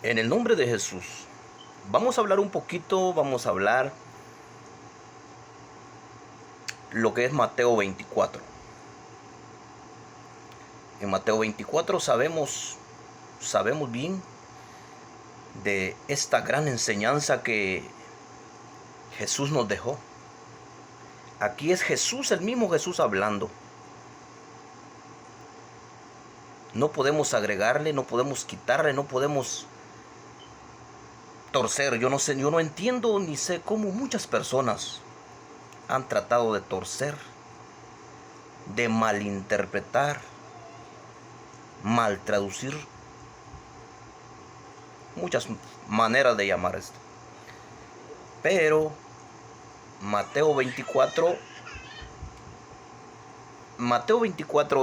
En el nombre de Jesús, vamos a hablar un poquito, vamos a hablar lo que es Mateo 24. En Mateo 24 sabemos bien de esta gran enseñanza que Jesús nos dejó. Aquí es Jesús, el mismo Jesús hablando. No podemos agregarle, no podemos quitarle, no podemos torcer. Yo no entiendo ni sé cómo muchas personas han tratado de torcer, de malinterpretar, mal traducir. Muchas maneras de llamar esto. Pero Mateo 24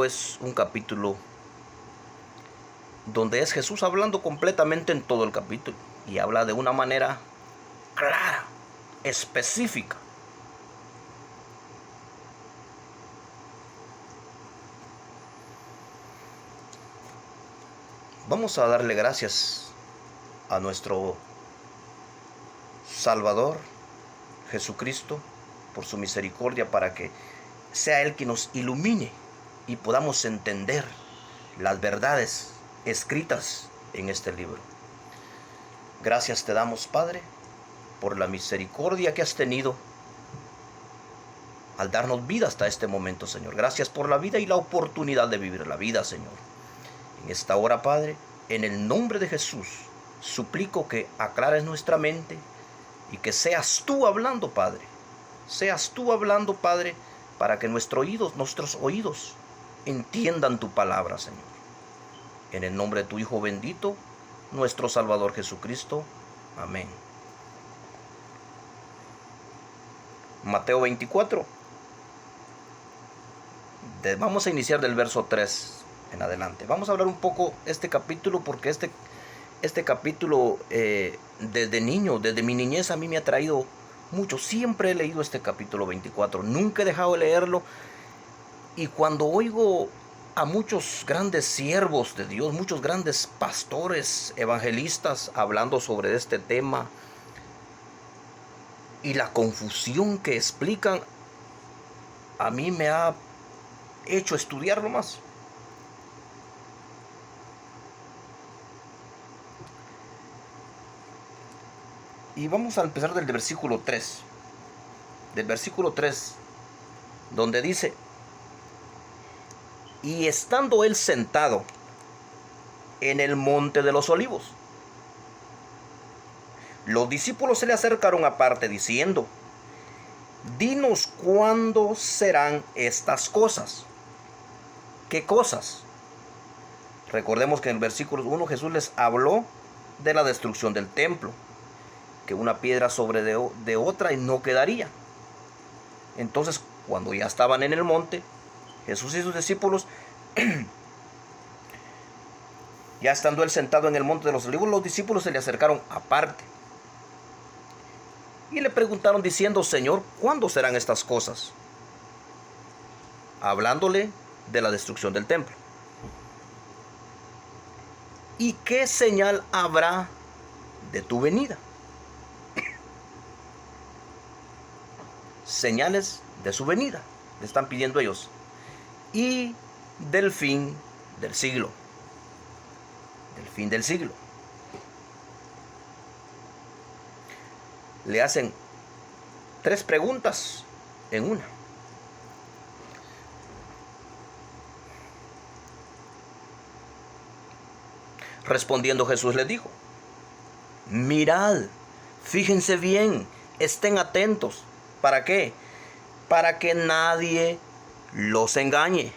es un capítulo donde es Jesús hablando completamente en todo el capítulo y habla de una manera clara, específica. Vamos a darle gracias a nuestro Salvador Jesucristo por su misericordia, para que sea Él quien nos ilumine y podamos entender las verdades escritas en este libro. Gracias te damos, Padre, por la misericordia que has tenido al darnos vida hasta este momento, Señor. Gracias por la vida y la oportunidad de vivir la vida, Señor. En esta hora, Padre, en el nombre de Jesús, suplico que aclares nuestra mente y que seas tú hablando, Padre. Seas tú hablando, Padre, para que nuestros oídos entiendan tu palabra, Señor. En el nombre de tu Hijo bendito, nuestro Salvador Jesucristo. Amén. Mateo 24. Vamos a iniciar del verso 3 en adelante. Vamos a hablar un poco este capítulo, porque este capítulo desde niño, desde mi niñez, a mí me ha traído mucho. Siempre he leído este capítulo 24. Nunca he dejado de leerlo. Y cuando oigo a muchos grandes siervos de Dios, muchos grandes pastores, evangelistas hablando sobre este tema y la confusión que explican, a mí me ha hecho estudiarlo más. Y vamos a empezar del versículo 3. Del versículo 3, donde dice: y estando él sentado en el monte de los olivos, los discípulos se le acercaron aparte diciendo: dinos cuándo serán estas cosas. ¿Qué cosas? Recordemos que en el versículo 1 Jesús les habló de la destrucción del templo, que una piedra sobre de otra y no quedaría. Entonces, cuando ya estaban en el monte, Jesús y sus discípulos, ya estando él sentado en el monte de los olivos, los discípulos se le acercaron aparte y le preguntaron diciendo: Señor, ¿cuándo serán estas cosas? Hablándole de la destrucción del templo. ¿Y qué señal habrá de tu venida? Señales de su venida, le están pidiendo ellos. Y del fin del siglo. Del fin del siglo. Le hacen 3 preguntas en una. Respondiendo Jesús les dijo: mirad, fíjense bien, estén atentos. ¿Para qué? Para que nadie los engañe.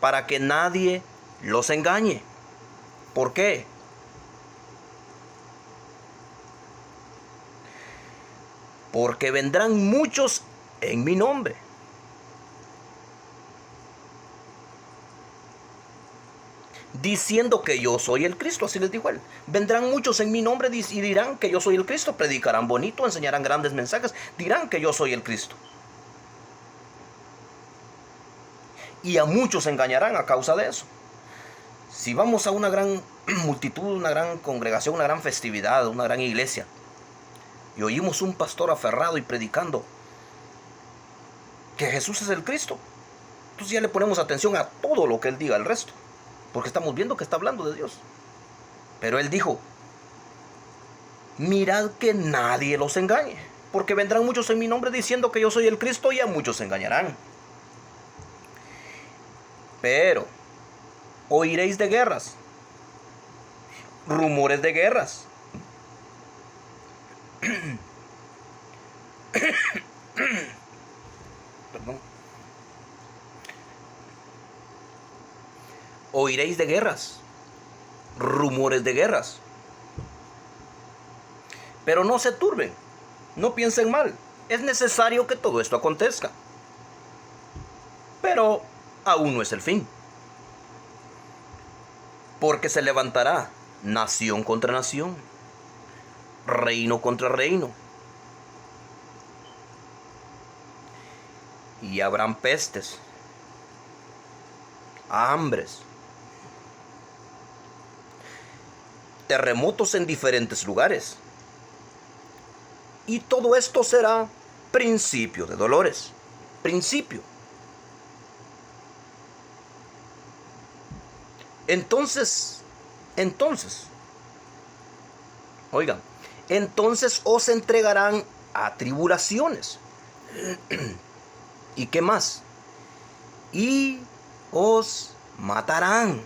Para que nadie los engañe. ¿Por qué? Porque vendrán muchos en mi nombre, diciendo que yo soy el Cristo. Así les dijo él. Vendrán muchos en mi nombre y dirán que yo soy el Cristo. Predicarán bonito, enseñarán grandes mensajes, dirán que yo soy el Cristo. Y a muchos engañarán a causa de eso. Si vamos a una gran multitud, una gran congregación, una gran festividad, una gran iglesia, y oímos un pastor aferrado y predicando que Jesús es el Cristo, entonces ya le ponemos atención a todo lo que él diga al resto, porque estamos viendo que está hablando de Dios. Pero él dijo, mirad que nadie los engañe, porque vendrán muchos en mi nombre diciendo que yo soy el Cristo, y a muchos se engañarán. Pero oiréis de guerras, rumores de guerras. Perdón. Oiréis de guerras, rumores de guerras. Pero no se turben, no piensen mal. Es necesario que todo esto acontezca. Pero aún no es el fin. Porque se levantará nación contra nación, reino contra reino. Y habrán pestes, hambres, terremotos en diferentes lugares. Y todo esto será principio de dolores. Principio. Entonces, oigan, entonces os entregarán a tribulaciones. ¿Y qué más? Y os matarán.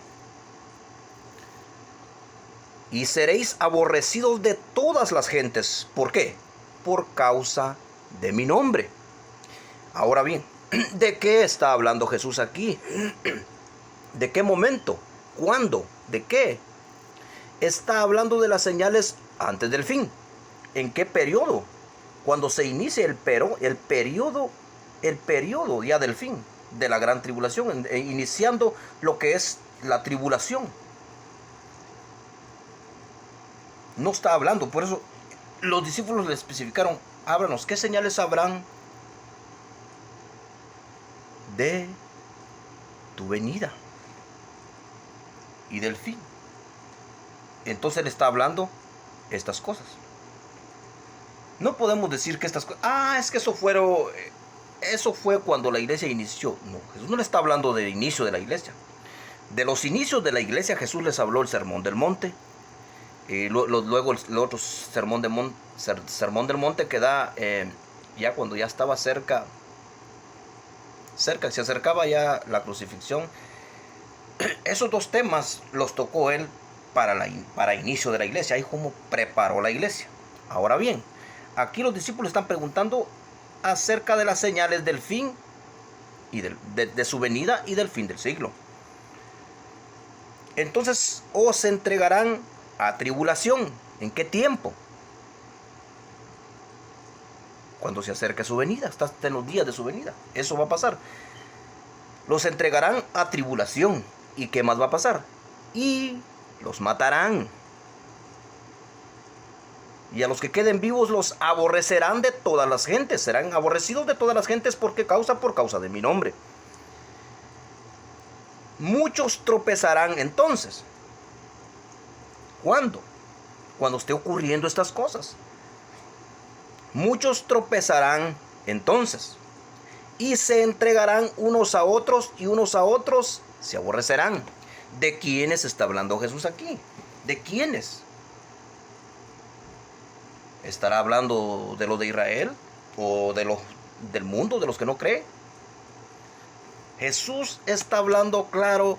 Y seréis aborrecidos de todas las gentes. ¿Por qué? Por causa de mi nombre. Ahora bien, ¿de qué está hablando Jesús aquí? ¿De qué momento? ¿Cuándo? ¿De qué? Está hablando de las señales antes del fin. ¿En qué periodo? Cuando se inicie el periodo ya del fin, de la gran tribulación, iniciando lo que es la tribulación. No está hablando, por eso los discípulos le especificaron, háblanos, ¿qué señales habrán de tu venida y del fin? Entonces le está hablando estas cosas. No podemos decir que estas cosas, es que eso fue cuando la iglesia inició. No, Jesús no le está hablando del inicio de la iglesia. De los inicios de la iglesia Jesús les habló el sermón del monte. Luego el otro sermón del monte que da ya cuando ya estaba cerca, se acercaba ya la crucifixión. Esos dos temas los tocó él para inicio de la iglesia. Ahí como preparó la iglesia. Ahora bien, aquí los discípulos están preguntando acerca de las señales del fin y de su venida y del fin del siglo. Entonces os entregarán a tribulación. ¿En qué tiempo? Cuando se acerque su venida. Está en los días de su venida. Eso va a pasar. Los entregarán a tribulación. ¿Y qué más va a pasar? Y los matarán. Y a los que queden vivos los aborrecerán de todas las gentes. Serán aborrecidos de todas las gentes por causa de mi nombre. Muchos tropezarán entonces. ¿Cuándo? Cuando esté ocurriendo estas cosas. Muchos tropezarán entonces. Y se entregarán unos a otros y unos a otros se aborrecerán. ¿De quiénes está hablando Jesús aquí? ¿De quiénes? ¿Estará hablando de los de Israel? ¿O de los del mundo, de los que no creen? Jesús está hablando claro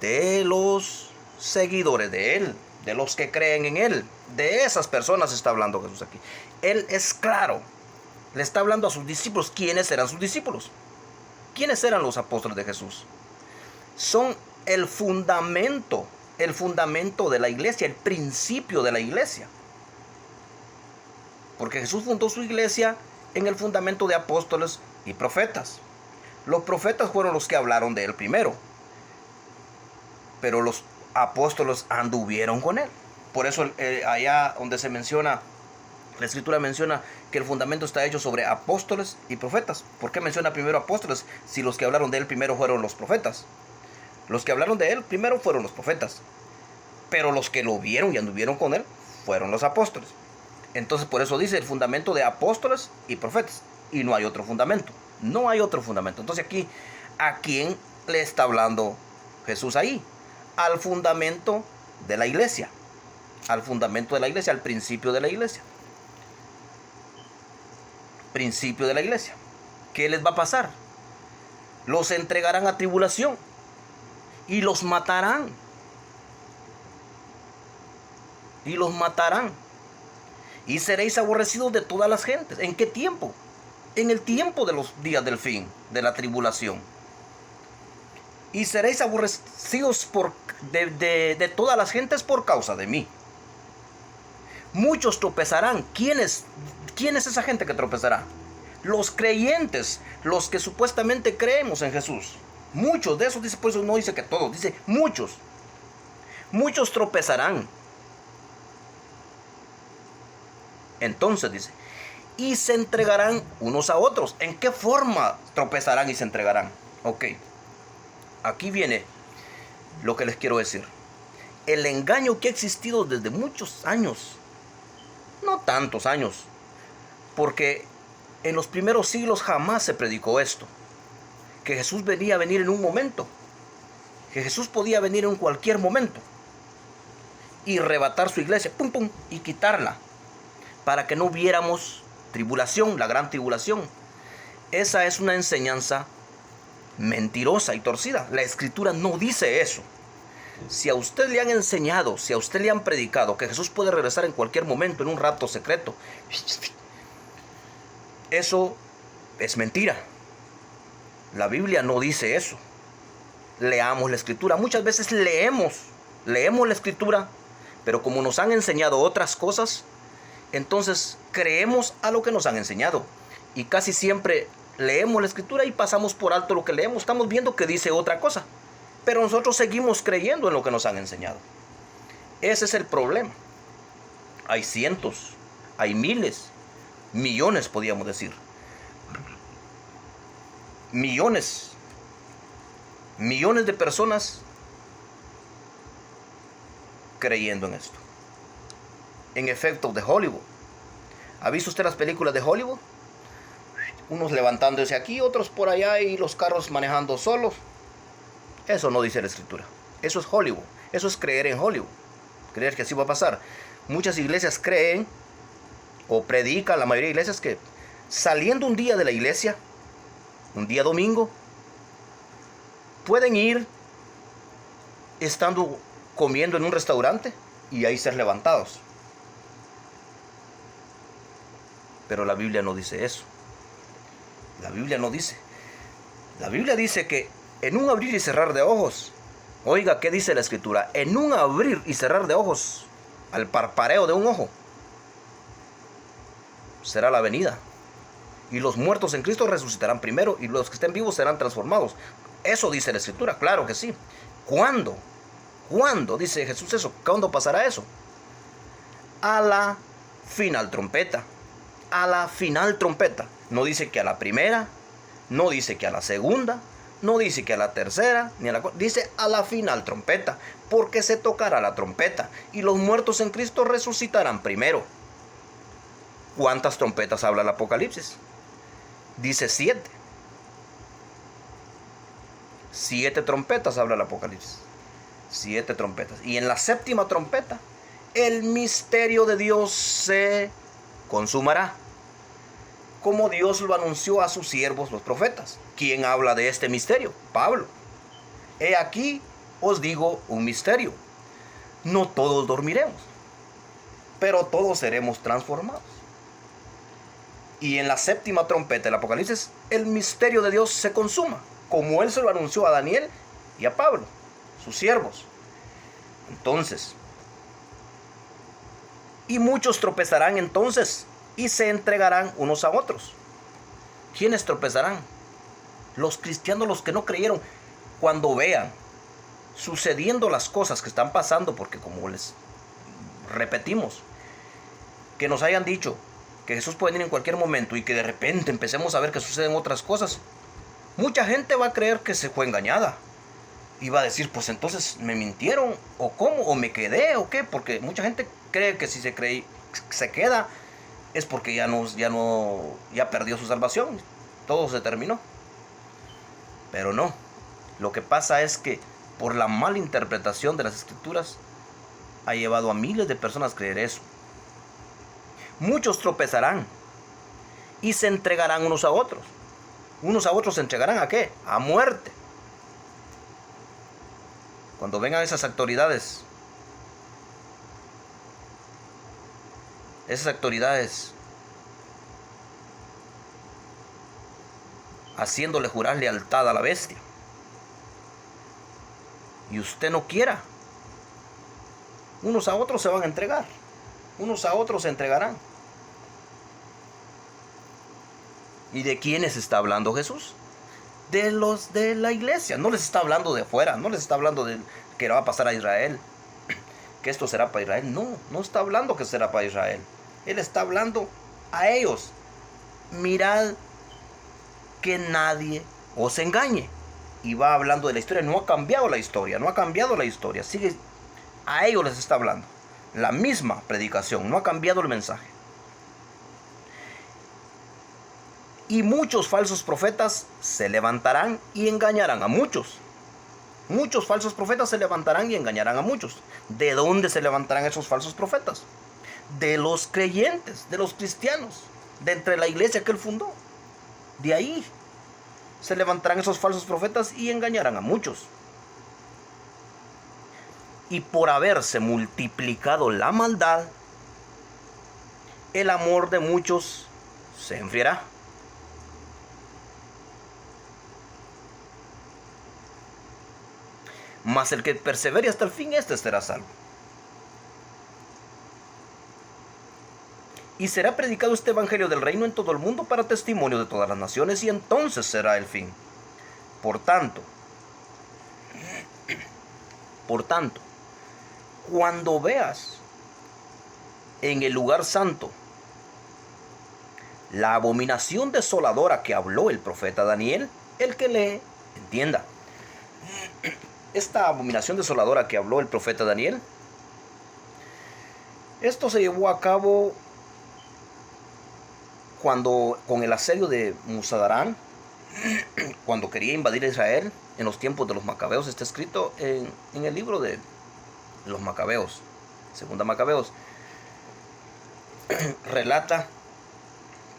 de los seguidores de él, de los que creen en él. De esas personas está hablando Jesús aquí. Él es claro. Le está hablando a sus discípulos. ¿Quiénes eran sus discípulos? ¿Quiénes eran los apóstoles de Jesús? Son el fundamento de la iglesia, el principio de la iglesia. Porque Jesús fundó su iglesia en el fundamento de apóstoles y profetas. Los profetas fueron los que hablaron de él primero. Pero los apóstoles anduvieron con él. Por eso allá donde se menciona, la escritura menciona que el fundamento está hecho sobre apóstoles y profetas. ¿Por qué menciona primero apóstoles si los que hablaron de él primero fueron los profetas? Los que hablaron de él primero fueron los profetas, pero los que lo vieron y anduvieron con él fueron los apóstoles. Entonces por eso dice el fundamento de apóstoles y profetas, y no hay otro fundamento, no hay otro fundamento. Entonces aquí, ¿a quién le está hablando Jesús ahí? Al fundamento de la iglesia, al fundamento de la iglesia, al principio de la iglesia. Principio de la iglesia. ¿Qué les va a pasar? Los entregarán a tribulación y los matarán. Y los matarán. Y seréis aborrecidos de todas las gentes. ¿En qué tiempo? En el tiempo de los días del fin, de la tribulación. Y seréis aborrecidos de todas las gentes por causa de mí. Muchos tropezarán. ¿Quién es esa gente que tropezará? Los creyentes, los que supuestamente creemos en Jesús. Muchos de esos, dice, por eso no dice que todos, dice muchos. Muchos tropezarán. Entonces dice, y se entregarán unos a otros. ¿En qué forma tropezarán y se entregarán? Ok, aquí viene lo que les quiero decir. El engaño que ha existido desde muchos años, no tantos años, porque en los primeros siglos jamás se predicó esto, que Jesús venía a venir en un momento, que Jesús podía venir en cualquier momento y arrebatar su iglesia, pum, pum, y quitarla, para que no viéramos tribulación, la gran tribulación. Esa es una enseñanza mentirosa y torcida. La Escritura no dice eso. Si a usted le han enseñado, si a usted le han predicado que Jesús puede regresar en cualquier momento, en un rapto secreto, eso es mentira. La Biblia no dice eso. Leamos la Escritura. Muchas veces leemos la Escritura, pero como nos han enseñado otras cosas, entonces creemos a lo que nos han enseñado. Y casi siempre leemos la Escritura y pasamos por alto lo que leemos. Estamos viendo que dice otra cosa, pero nosotros seguimos creyendo en lo que nos han enseñado. Ese es el problema. Hay cientos, hay miles, millones, podríamos decir. Millones de personas creyendo en esto. En efectos de Hollywood. ¿Ha visto usted las películas de Hollywood? Unos levantándose aquí, otros por allá y los carros manejando solos. Eso no dice la Escritura. Eso es Hollywood. Eso es creer en Hollywood. Creer que así va a pasar. Muchas iglesias creen o predican, la mayoría de iglesias, que saliendo un día de la iglesia, un día domingo, pueden ir estando comiendo en un restaurante y ahí ser levantados. Pero la Biblia no dice eso. La Biblia no dice. La Biblia dice que en un abrir y cerrar de ojos, oiga, ¿qué dice la Escritura? En un abrir y cerrar de ojos, al parpadeo de un ojo, será la venida. Y los muertos en Cristo resucitarán primero y los que estén vivos serán transformados. Eso dice la Escritura, claro que sí. ¿Cuándo? ¿Cuándo dice Jesús eso? ¿Cuándo pasará eso? A la final trompeta. A la final trompeta. No dice que a la primera, no dice que a la segunda, no dice que a la tercera, ni a la cuarta. Dice a la final trompeta, porque se tocará la trompeta y los muertos en Cristo resucitarán primero. ¿Cuántas trompetas habla el Apocalipsis? Dice 7. 7 trompetas habla el Apocalipsis. 7 trompetas. Y en la séptima trompeta, el misterio de Dios se consumará, como Dios lo anunció a sus siervos los profetas. ¿Quién habla de este misterio? Pablo. He aquí os digo un misterio. No todos dormiremos, pero todos seremos transformados. Y en la séptima trompeta del Apocalipsis, el misterio de Dios se consuma, como Él se lo anunció a Daniel y a Pablo, sus siervos. Entonces, y muchos tropezarán entonces y se entregarán unos a otros. ¿Quiénes tropezarán? Los cristianos, los que no creyeron, cuando vean sucediendo las cosas que están pasando, porque como les repetimos, que nos hayan dicho que Jesús puede venir en cualquier momento y que de repente empecemos a ver que suceden otras cosas, mucha gente va a creer que se fue engañada. iba a decir, pues entonces me mintieron, o cómo, o me quedé, o qué, porque mucha gente cree que si se queda es porque ya perdió su salvación, todo se terminó. Pero no, lo que pasa es que por la mala interpretación de las escrituras ha llevado a miles de personas a creer eso. Muchos tropezarán y se entregarán unos a otros. Unos a otros se entregarán ¿a qué? A muerte. Cuando vengan esas autoridades haciéndole jurar lealtad a la bestia, y usted no quiera, unos a otros se van a entregar, unos a otros se entregarán. ¿Y de quiénes está hablando Jesús? De los de la iglesia. No les está hablando de afuera, no les está hablando de que va a pasar a Israel, que esto será para Israel. No, no está hablando que será para Israel. Él está hablando a ellos. Mirad que nadie os engañe. Y va hablando de la historia. No ha cambiado la historia, no ha cambiado la historia. Sigue, a ellos les está hablando. La misma predicación, no ha cambiado el mensaje. Y muchos falsos profetas se levantarán y engañarán a muchos. Muchos falsos profetas se levantarán y engañarán a muchos. ¿De dónde se levantarán esos falsos profetas? De los creyentes, de los cristianos, de entre la iglesia que él fundó. De ahí se levantarán esos falsos profetas y engañarán a muchos. Y por haberse multiplicado la maldad, el amor de muchos se enfriará. Mas el que persevere hasta el fin, este será salvo. Y será predicado este evangelio del reino en todo el mundo para testimonio de todas las naciones, y entonces será el fin. Por tanto, cuando veas en el lugar santo la abominación desoladora que habló el profeta Daniel, el que lee, entienda. Esta abominación desoladora que habló el profeta Daniel, esto se llevó a cabo con el asedio de Musadarán, cuando quería invadir Israel en los tiempos de los Macabeos. Está escrito en el libro de los Macabeos, Segunda Macabeos. Relata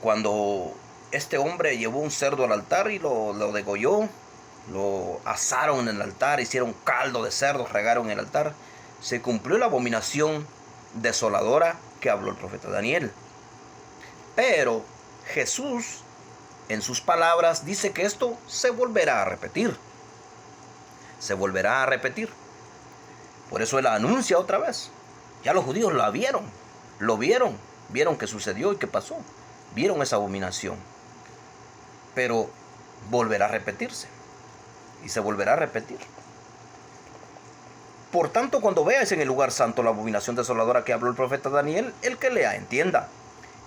cuando este hombre llevó un cerdo al altar y lo degolló. Lo asaron en el altar, hicieron caldo de cerdo, regaron en el altar. Se cumplió la abominación desoladora que habló el profeta Daniel. Pero Jesús, en sus palabras, dice que esto se volverá a repetir. Se volverá a repetir. Por eso él anuncia otra vez. Ya los judíos la vieron, lo vieron, vieron que sucedió y que pasó. Vieron esa abominación. Pero volverá a repetirse. Y se volverá a repetir. Por tanto, cuando veáis en el lugar santo la abominación desoladora que habló el profeta Daniel, el que lea entienda.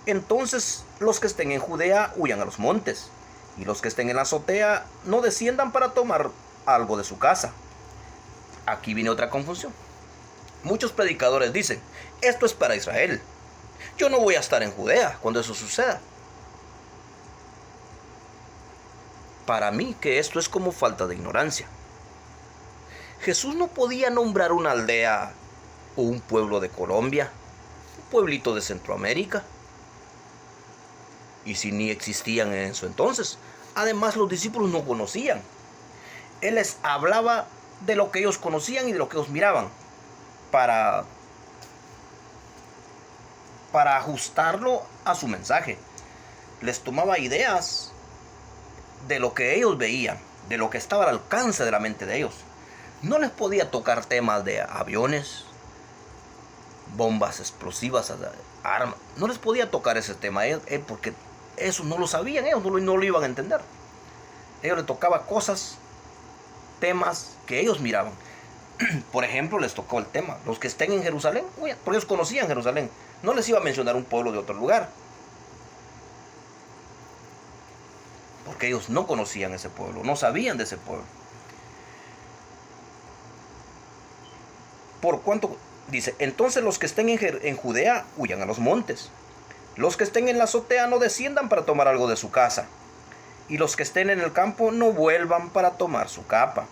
Entonces los que estén en Judea huyan a los montes, y los que estén en la azotea no desciendan para tomar algo de su casa. Aquí viene otra confusión. Muchos predicadores dicen, esto es para Israel. Yo no voy a estar en Judea cuando eso suceda. Para mí que esto es como falta de ignorancia. Jesús no podía nombrar una aldea o un pueblo de Colombia, un pueblito de Centroamérica. Y si ni existían en su entonces. Además, los discípulos no conocían. Él les hablaba de lo que ellos conocían y de lo que ellos miraban para ajustarlo a su mensaje. Les tomaba ideas de lo que ellos veían, de lo que estaba al alcance de la mente de ellos. No les podía tocar temas de aviones, bombas explosivas, armas. No les podía tocar ese tema porque eso no lo sabían, ellos no lo iban a entender. Ellos les tocaba cosas, temas que ellos miraban. Por ejemplo, les tocó el tema, los que estén en Jerusalén, porque ellos conocían Jerusalén. No les iba a mencionar un pueblo de otro lugar, porque ellos no conocían ese pueblo, no sabían de ese pueblo. Por cuanto, dice, entonces los que estén en Judea huyan a los montes. Los que estén en la azotea no desciendan para tomar algo de su casa. Y los que estén en el campo no vuelvan para tomar su capa.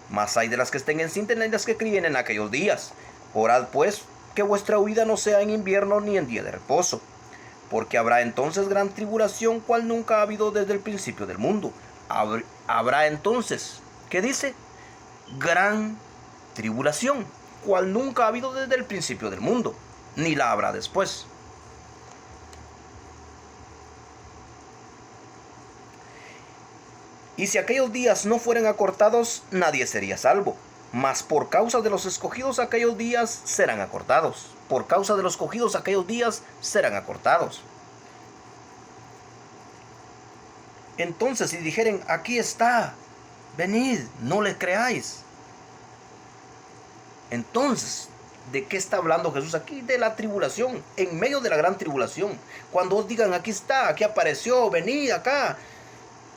Mas hay de las que estén en cinta y de las que críen en aquellos días. Orad pues que vuestra huida no sea en invierno ni en día de reposo. Porque habrá entonces gran tribulación, cual nunca ha habido desde el principio del mundo. Habrá entonces, ¿qué dice? Gran tribulación, cual nunca ha habido desde el principio del mundo, ni la habrá después. Y si aquellos días no fueran acortados, nadie sería salvo. Mas por causa de los escogidos aquellos días serán acortados. Por causa de los escogidos aquellos días serán acortados. Entonces si dijeren, aquí está, venid, no le creáis. Entonces, ¿de qué está hablando Jesús aquí? De la tribulación, en medio de la gran tribulación. Cuando os digan, aquí está, aquí apareció, venid acá.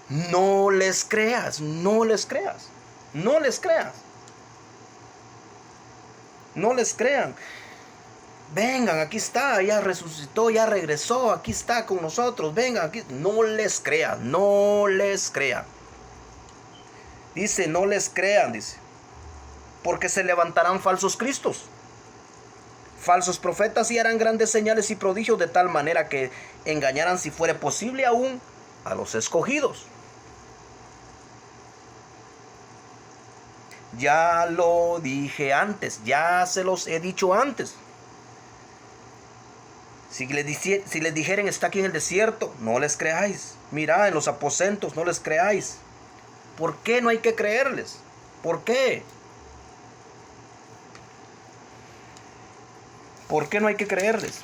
No les creas, no les creas, no les creas. No les crean. Vengan, aquí está, ya resucitó, ya regresó, aquí está con nosotros, vengan aquí. No les crean, no les crean. Dice, no les crean, dice. Porque se levantarán falsos cristos, falsos profetas, y harán grandes señales y prodigios, de tal manera que engañarán, si fuere posible, aún a los escogidos. Ya lo dije antes, ya se los he dicho antes. Si les dijeren, está aquí en el desierto, no les creáis. Mirad, en los aposentos, no les creáis. ¿Por qué no hay que creerles? ¿Por qué? ¿Por qué no hay que creerles?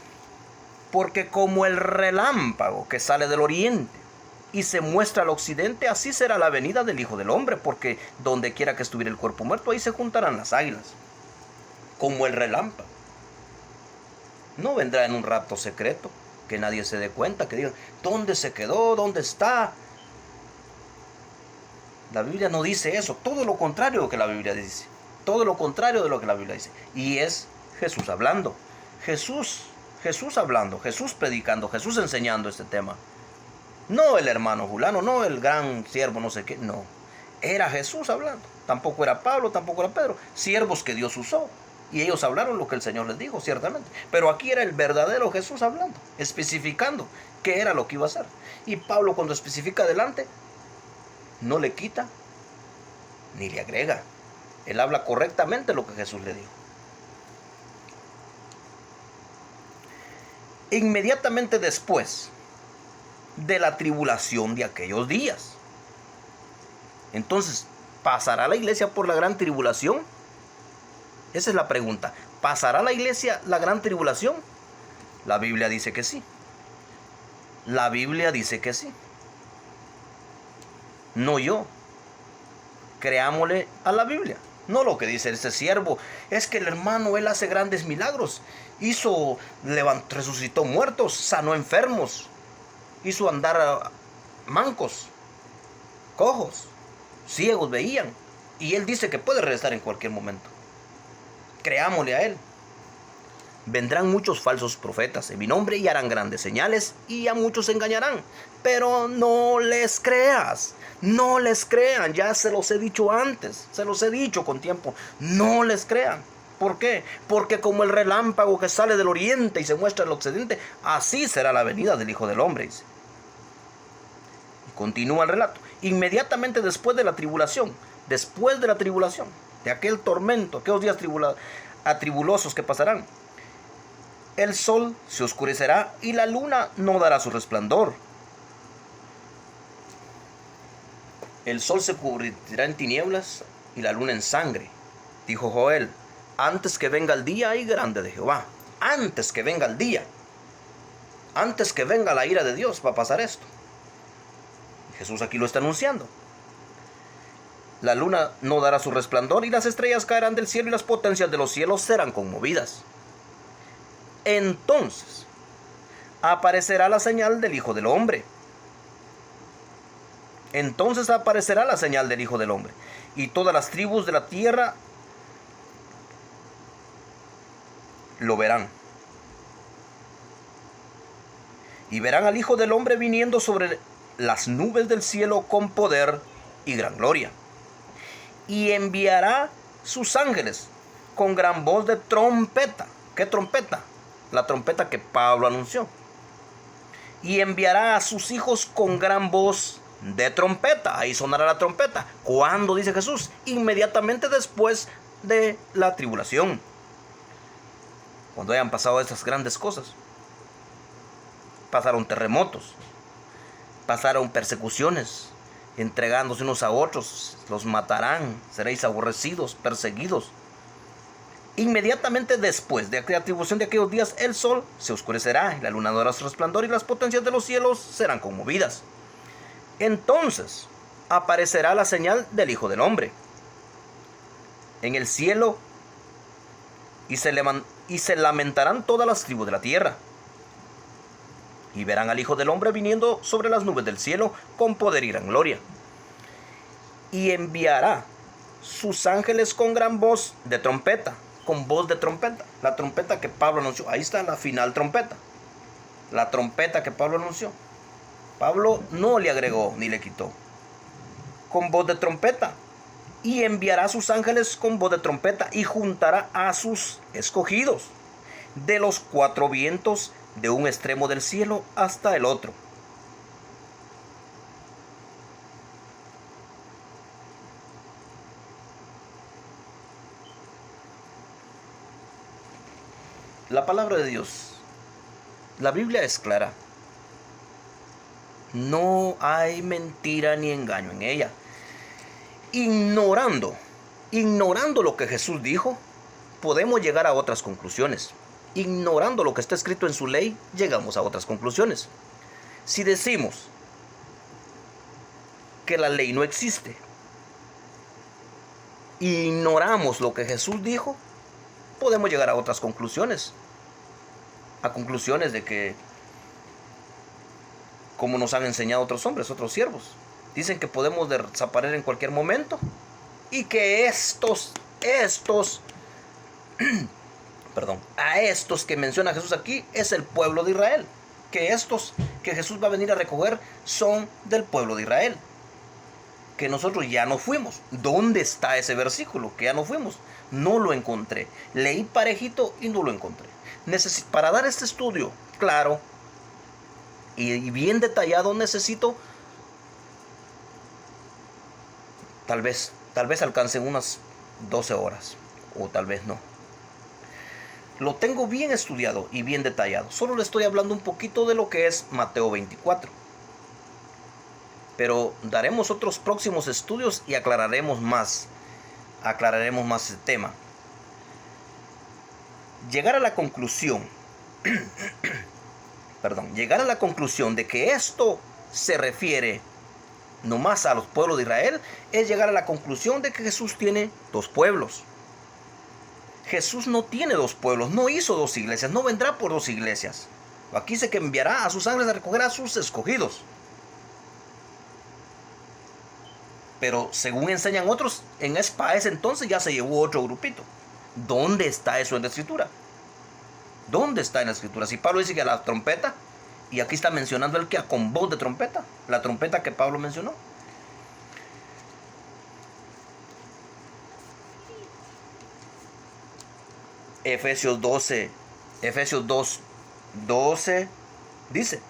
Porque como el relámpago que sale del oriente y se muestra al occidente, así será la venida del Hijo del Hombre, porque donde quiera que estuviera el cuerpo muerto, ahí se juntarán las águilas. Como el relámpago. No vendrá en un rapto secreto, que nadie se dé cuenta, que digan, ¿dónde se quedó? ¿Dónde está? La Biblia no dice eso, todo lo contrario de lo que la Biblia dice. Todo lo contrario de lo que la Biblia dice. Y es Jesús hablando. Jesús hablando, Jesús predicando, Jesús enseñando este tema. No el hermano Julano, no el gran siervo, no sé qué, no. Era Jesús hablando. Tampoco era Pablo, tampoco era Pedro. Siervos que Dios usó. Y ellos hablaron lo que el Señor les dijo, ciertamente. Pero aquí era el verdadero Jesús hablando, especificando qué era lo que iba a hacer. Y Pablo, cuando especifica adelante, no le quita ni le agrega. Él habla correctamente lo que Jesús le dijo. Inmediatamente después de la tribulación de aquellos días. Entonces, ¿pasará la iglesia por la gran tribulación? Esa es la pregunta. ¿Pasará la iglesia la gran tribulación? La Biblia dice que sí. La Biblia dice que sí. No yo. Creámosle a la Biblia. No lo que dice este siervo. Es que el hermano, él hace grandes milagros. Resucitó muertos, sanó enfermos. Hizo andar mancos, cojos, ciegos veían. Y él dice que puede regresar en cualquier momento. Creámosle a él. Vendrán muchos falsos profetas en mi nombre y harán grandes señales, y a muchos engañarán. Pero no les creas. No les crean. Ya se los he dicho antes. Se los he dicho con tiempo. No les crean. ¿Por qué? Porque como el relámpago que sale del oriente y se muestra al occidente, así será la venida del Hijo del Hombre, dice. Y continúa el relato. Inmediatamente después de la tribulación, de aquel tormento, aquellos días atribulosos que pasarán, el sol se oscurecerá y la luna no dará su resplandor. El sol se cubrirá en tinieblas y la luna en sangre, dijo Joel, antes que venga el día y grande de Jehová. Antes que venga el día, antes que venga la ira de Dios, va a pasar esto. Jesús aquí lo está anunciando. La luna no dará su resplandor y las estrellas caerán del cielo y las potencias de los cielos serán conmovidas. Entonces aparecerá la señal del Hijo del Hombre. Entonces aparecerá la señal del Hijo del Hombre. Y todas las tribus de la tierra lo verán. Y verán al Hijo del Hombre viniendo sobre las nubes del cielo con poder y gran gloria. Y enviará sus ángeles con gran voz de trompeta. ¿Qué trompeta? La trompeta que Pablo anunció. Y enviará a sus hijos con gran voz de trompeta. Ahí sonará la trompeta. ¿Cuándo dice Jesús? Inmediatamente después de la tribulación. Cuando hayan pasado estas grandes cosas. Pasaron terremotos. Pasaron persecuciones. Entregándose unos a otros. Los matarán. Seréis aborrecidos, perseguidos. Inmediatamente después de la atribución de aquellos días, el sol se oscurecerá, la luna dará su resplandor y las potencias de los cielos serán conmovidas. Entonces aparecerá la señal del Hijo del Hombre en el cielo y se lamentarán todas las tribus de la tierra. Y verán al Hijo del Hombre viniendo sobre las nubes del cielo con poder y gran gloria. Y enviará sus ángeles con gran voz de trompeta. Con voz de trompeta. La trompeta que Pablo anunció. Ahí está la final trompeta. La trompeta que Pablo anunció. Pablo no le agregó ni le quitó. Con voz de trompeta. Y enviará a sus ángeles con voz de trompeta. Y juntará a sus escogidos de los cuatro vientos, de un extremo del cielo hasta el otro. La palabra de Dios, la Biblia es clara. No hay mentira ni engaño en ella. Ignorando lo que Jesús dijo, podemos llegar a otras conclusiones. Ignorando lo que está escrito en su ley, llegamos a otras conclusiones. Si decimos que la ley no existe, e ignoramos lo que Jesús dijo, podemos llegar a otras conclusiones. A conclusiones de que, como nos han enseñado otros hombres, otros siervos, dicen que podemos desaparecer en cualquier momento y que a estos que menciona Jesús aquí es el pueblo de Israel. Que estos que Jesús va a venir a recoger son del pueblo de Israel. Que nosotros ya no fuimos. ¿Dónde está ese versículo? Que ya no fuimos. No lo encontré. Leí parejito y no lo encontré. Para dar este estudio claro y bien detallado necesito tal vez alcancen unas 12 horas o tal vez no. Lo tengo bien estudiado y bien detallado. Solo le estoy hablando un poquito de lo que es Mateo 24. Pero daremos otros próximos estudios y aclararemos más el tema. Llegar a la conclusión de que esto se refiere nomás a los pueblos de Israel es llegar a la conclusión de que Jesús tiene dos pueblos. Jesús no tiene dos pueblos, no hizo dos iglesias, no vendrá por dos iglesias. Aquí dice que enviará a sus ángeles a recoger a sus escogidos. Pero según enseñan otros, para ese entonces ya se llevó otro grupito. ¿Dónde está eso en la Escritura? ¿Dónde está en la Escritura? Si Pablo dice que a la trompeta, y aquí está mencionando el que con voz de trompeta, la trompeta que Pablo mencionó. Efesios 2:12 dice: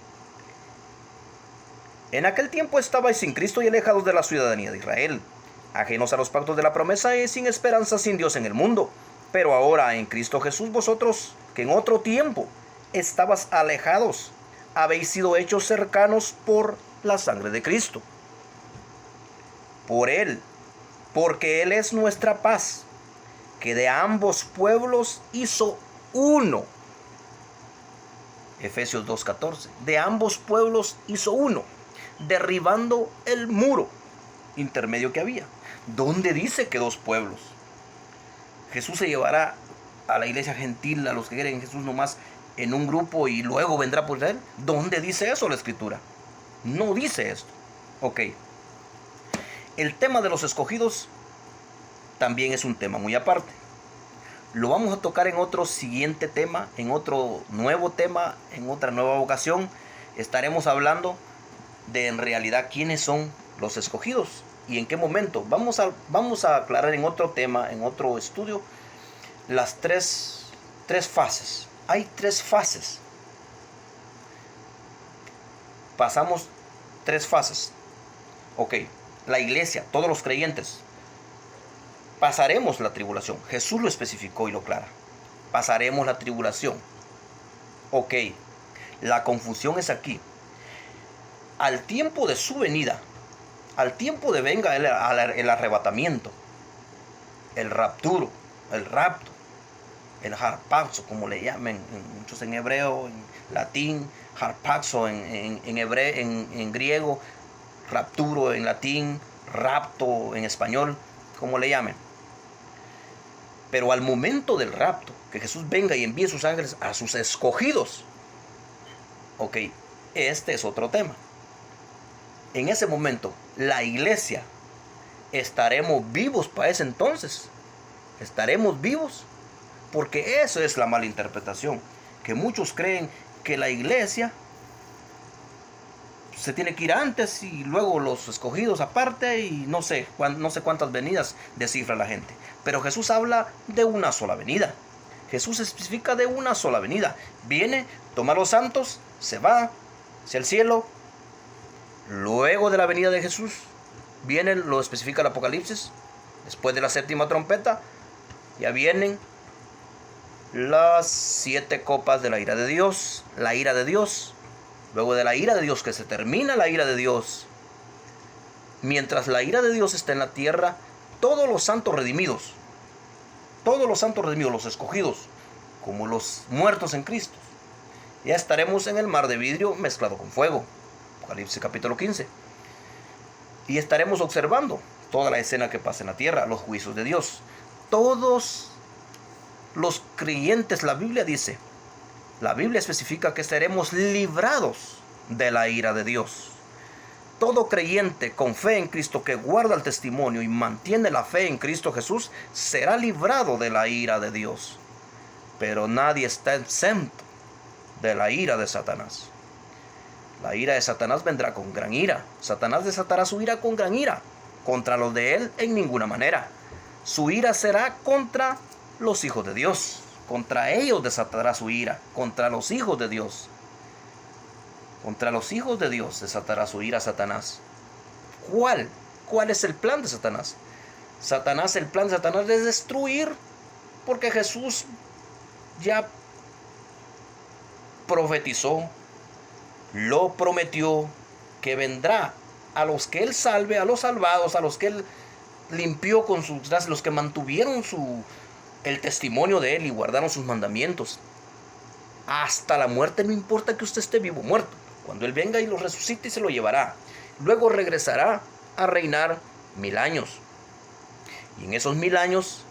en aquel tiempo estabais sin Cristo y alejados de la ciudadanía de Israel, ajenos a los pactos de la promesa y sin esperanza, sin Dios en el mundo. Pero ahora en Cristo Jesús vosotros, que en otro tiempo estabas alejados, habéis sido hechos cercanos por la sangre de Cristo. Por Él, porque Él es nuestra paz, que de ambos pueblos hizo uno. Efesios 2:14. De ambos pueblos hizo uno, derribando el muro intermedio que había. ¿Dónde dice que dos pueblos? Jesús se llevará a la iglesia gentil, a los que creen en Jesús nomás en un grupo y luego vendrá por Israel. ¿Dónde dice eso la Escritura? No dice esto. Ok. El tema de los escogidos también es un tema muy aparte. Lo vamos a tocar en otro siguiente tema, en otro nuevo tema, en otra nueva ocasión. Estaremos hablando de en realidad quiénes son los escogidos y en qué momento. Vamos a aclarar en otro tema, en otro estudio, las tres fases. Hay 3 fases. Pasamos 3 fases. Ok, la iglesia, todos los creyentes, pasaremos la tribulación. Jesús lo especificó y lo aclara. Pasaremos la tribulación. Ok, la confusión es aquí. Al tiempo de su venida, al tiempo de venga el arrebatamiento, el rapturo, el rapto, el harpazo, como le llaman muchos en hebreo, en latín, harpazo en griego, rapturo en latín, rapto en español, como le llamen. Pero al momento del rapto, que Jesús venga y envíe sus ángeles a sus escogidos, ok, este es otro tema. En ese momento, la iglesia, estaremos vivos para ese entonces. Estaremos vivos, porque eso es la mala interpretación, que muchos creen que la iglesia se tiene que ir antes y luego los escogidos aparte, y no sé cuántas venidas descifra la gente. Pero Jesús habla de una sola venida. Jesús especifica de una sola venida. Viene, toma a los santos, se va hacia el cielo. Luego de la venida de Jesús, viene, lo especifica el Apocalipsis, después de la 7ª trompeta, ya vienen las 7 copas de la ira de Dios, la ira de Dios. Luego de la ira de Dios, que se termina la ira de Dios, mientras la ira de Dios está en la tierra, todos los santos redimidos, los escogidos, como los muertos en Cristo, ya estaremos en el mar de vidrio mezclado con fuego. Apocalipsis capítulo 15. Y estaremos observando toda la escena que pasa en la tierra, los juicios de Dios. Todos los creyentes, la Biblia especifica que seremos librados de la ira de Dios. Todo creyente con fe en Cristo que guarda el testimonio y mantiene la fe en Cristo Jesús será librado de la ira de Dios. Pero nadie está exento de la ira de Satanás. La ira de Satanás vendrá con gran ira. Satanás desatará su ira con gran ira. Contra los de él en ninguna manera. Su ira será contra los hijos de Dios. Contra ellos desatará su ira. Contra los hijos de Dios. Contra los hijos de Dios desatará su ira Satanás. ¿Cuál es el plan de Satanás? El plan de Satanás es destruir, porque Jesús ya profetizó, lo prometió, que vendrá a los que él salve, a los salvados, a los que él limpió con sus gracias, los que mantuvieron el testimonio de él y guardaron sus mandamientos. Hasta la muerte, no importa que usted esté vivo o muerto. Cuando él venga y lo resucite, y se lo llevará. Luego regresará a reinar 1000 años. Y en esos 1000 años,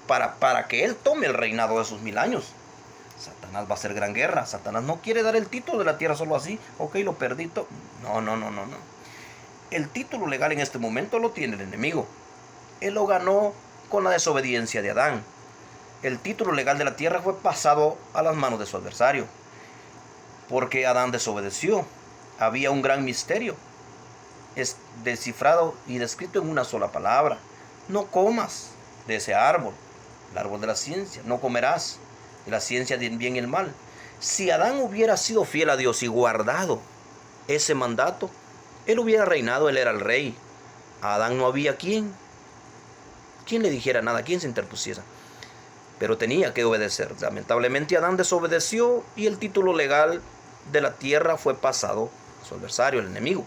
para que él tome el reinado de esos 1000 años, Satanás va a hacer gran guerra. Satanás no quiere dar el título de la tierra solo así. Ok, lo perdí. No. El título legal en este momento lo tiene el enemigo. Él lo ganó con la desobediencia de Adán. El título legal de la tierra fue pasado a las manos de su adversario, porque Adán desobedeció. Había un gran misterio, es descifrado y descrito en una sola palabra: no comas de ese árbol, el árbol de la ciencia, no comerás de la ciencia del bien y el mal. Si Adán hubiera sido fiel a Dios y guardado ese mandato, él hubiera reinado, él era el rey. A Adán no había quien le dijera nada, quien se interpusiera, pero tenía que obedecer. Lamentablemente Adán desobedeció y el título legal de la tierra fue pasado a su adversario, el enemigo.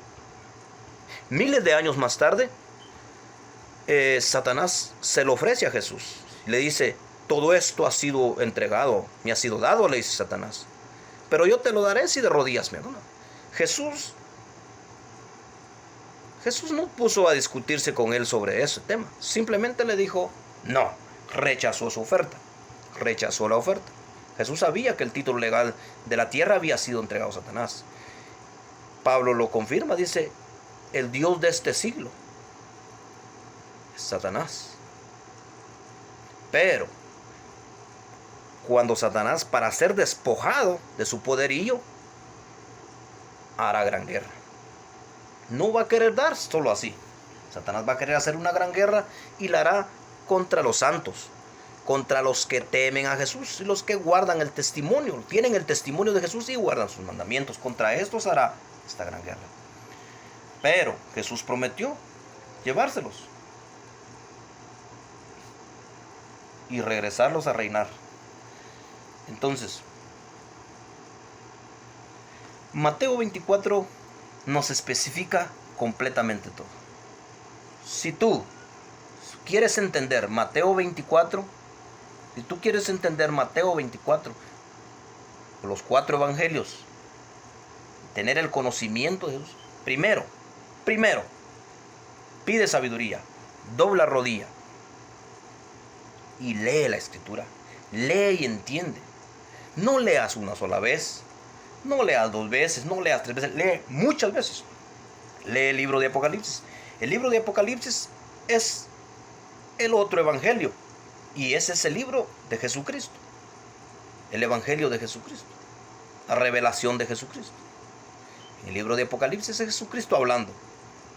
Miles de años más tarde, Satanás se lo ofrece a Jesús. Le dice: todo esto ha sido entregado, me ha sido dado, le dice Satanás, pero yo te lo daré si de rodillas me adoras. Jesús no puso a discutirse con él sobre ese tema. Simplemente le dijo no. Rechazó su oferta. Rechazó la oferta. Jesús sabía que el título legal de la tierra había sido entregado a Satanás. Pablo lo confirma, dice: el Dios de este siglo es Satanás. Pero cuando Satanás, para ser despojado de su poderío, hará gran guerra. No va a querer dar solo así. Satanás va a querer hacer una gran guerra y la hará contra los santos, contra los que temen a Jesús y los que guardan el testimonio, tienen el testimonio de Jesús y guardan sus mandamientos. Contra estos hará esta gran guerra. Pero Jesús prometió llevárselos y regresarlos a reinar. Entonces, Mateo 24 nos especifica completamente todo. Si tú quieres entender Mateo 24, si tú quieres entender Mateo 24, los 4 evangelios, tener el conocimiento de Dios, primero, pide sabiduría, dobla rodilla y lee la escritura. Lee y entiende. No leas una sola vez, no leas 2 veces, no leas 3 veces, lee muchas veces. Lee el libro de Apocalipsis. El libro de Apocalipsis es el otro evangelio y ese es el libro de Jesucristo, el evangelio de Jesucristo, la revelación de Jesucristo. En el libro de Apocalipsis es Jesucristo hablando.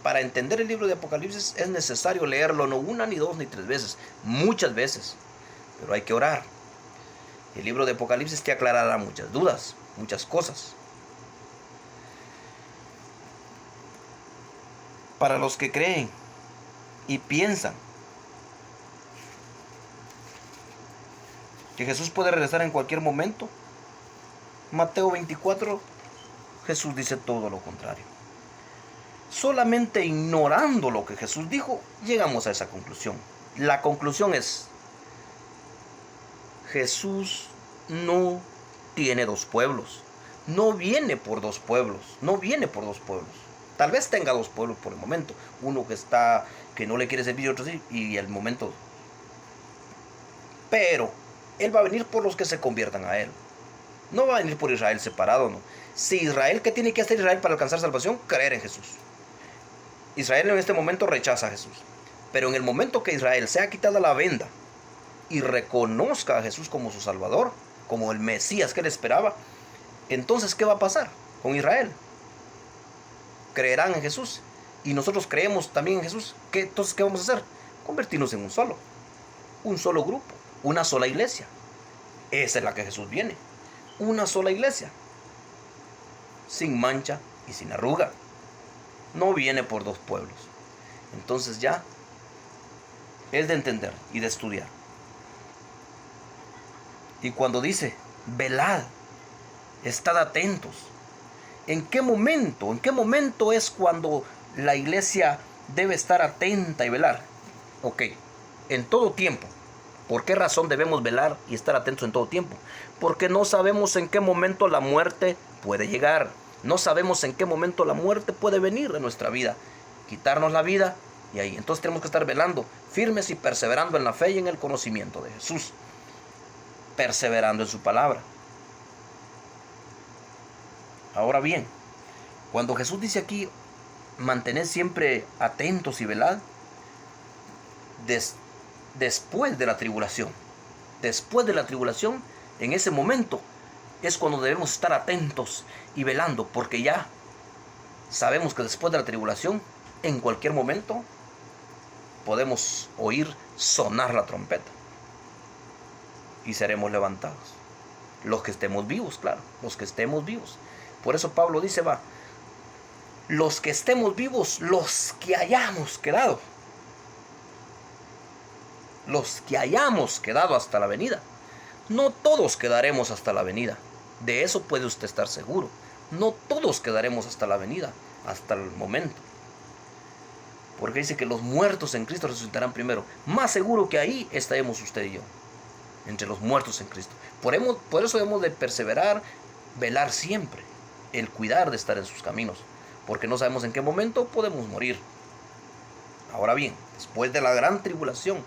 Para entender el libro de Apocalipsis es necesario leerlo no 1, ni 2, ni 3 veces, muchas veces, pero hay que orar. El libro de Apocalipsis te aclarará muchas dudas, muchas cosas. Para los que creen y piensan que Jesús puede regresar en cualquier momento, Mateo 24, Jesús dice todo lo contrario. Solamente ignorando lo que Jesús dijo, llegamos a esa conclusión. La conclusión es: Jesús no tiene 2 pueblos. No viene por 2 pueblos. No viene por 2 pueblos. Tal vez tenga 2 pueblos por el momento. Uno que no le quiere servir y otro sí. Y el momento. Pero Él va a venir por los que se conviertan a Él. No va a venir por Israel separado, no. Si Israel, ¿qué tiene que hacer Israel para alcanzar salvación? Creer en Jesús. Israel en este momento rechaza a Jesús. Pero en el momento que Israel sea quitada la venda y reconozca a Jesús como su Salvador, como el Mesías que él esperaba, entonces ¿qué va a pasar con Israel? Creerán en Jesús y nosotros creemos también en Jesús. Entonces, ¿qué vamos a hacer? Convertirnos en un solo grupo, una sola iglesia. Esa es la que Jesús viene, una sola iglesia, sin mancha y sin arruga. No viene por 2 pueblos. Entonces ya es de entender y de estudiar. Y cuando dice velad, estad atentos, ¿en qué momento es cuando la iglesia debe estar atenta y velar? Ok, en todo tiempo. ¿Por qué razón debemos velar y estar atentos en todo tiempo? Porque no sabemos en qué momento la muerte puede llegar. No sabemos en qué momento la muerte puede venir en nuestra vida, quitarnos la vida y ahí. Entonces tenemos que estar velando, firmes y perseverando en la fe y en el conocimiento de Jesús. Perseverando en su palabra. Ahora bien, cuando Jesús dice aquí, mantened siempre atentos y velad, después de la tribulación, en ese momento es cuando debemos estar atentos y velando, porque ya sabemos que después de la tribulación, en cualquier momento, podemos oír sonar la trompeta y seremos levantados. Los que estemos vivos, claro, los que estemos vivos. Por eso Pablo dice, los que estemos vivos, los que hayamos quedado hasta la venida. No todos quedaremos hasta la venida. De eso puede usted estar seguro. No todos quedaremos hasta la venida, hasta el momento. Porque dice que los muertos en Cristo resucitarán primero. Más seguro que ahí estaremos usted y yo, entre los muertos en Cristo. Por eso debemos de perseverar, velar siempre, el cuidar de estar en sus caminos, porque no sabemos en qué momento podemos morir. Ahora bien, después de la gran tribulación,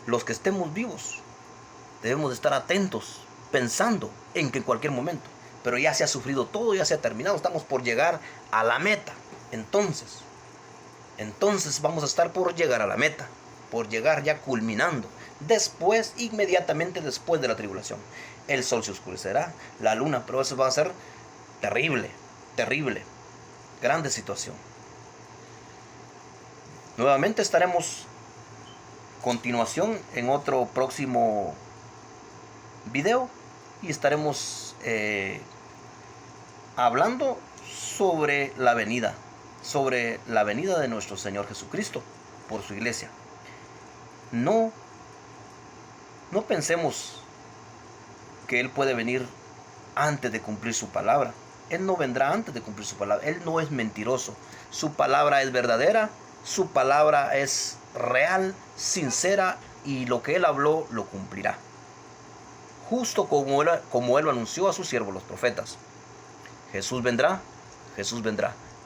los que estemos vivos debemos de estar atentos, pensando en que en cualquier momento, pero ya se ha sufrido todo, ya se ha terminado, estamos por llegar a la meta. Entonces vamos a estar por llegar a la meta, por llegar ya culminando, después, inmediatamente después de la tribulación. El sol se oscurecerá, la luna, pero eso va a ser terrible, terrible, grande situación. Nuevamente estaremos continuación en otro próximo video y estaremos hablando sobre la venida de nuestro Señor Jesucristo por su iglesia. No pensemos que Él puede venir antes de cumplir su palabra. Él no vendrá antes de cumplir su palabra. Él no es mentiroso. Su palabra es verdadera, su palabra es real, sincera, y lo que Él habló lo cumplirá. Justo como Él lo anunció a sus siervos los profetas. Jesús vendrá,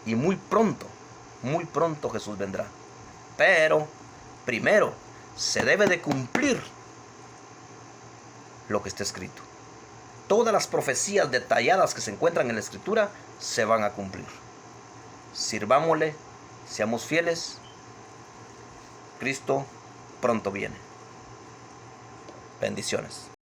y muy pronto Jesús vendrá. Pero primero se debe de cumplir lo que está escrito. Todas las profecías detalladas que se encuentran en la Escritura se van a cumplir. Sirvámosle, seamos fieles. Cristo pronto viene. Bendiciones.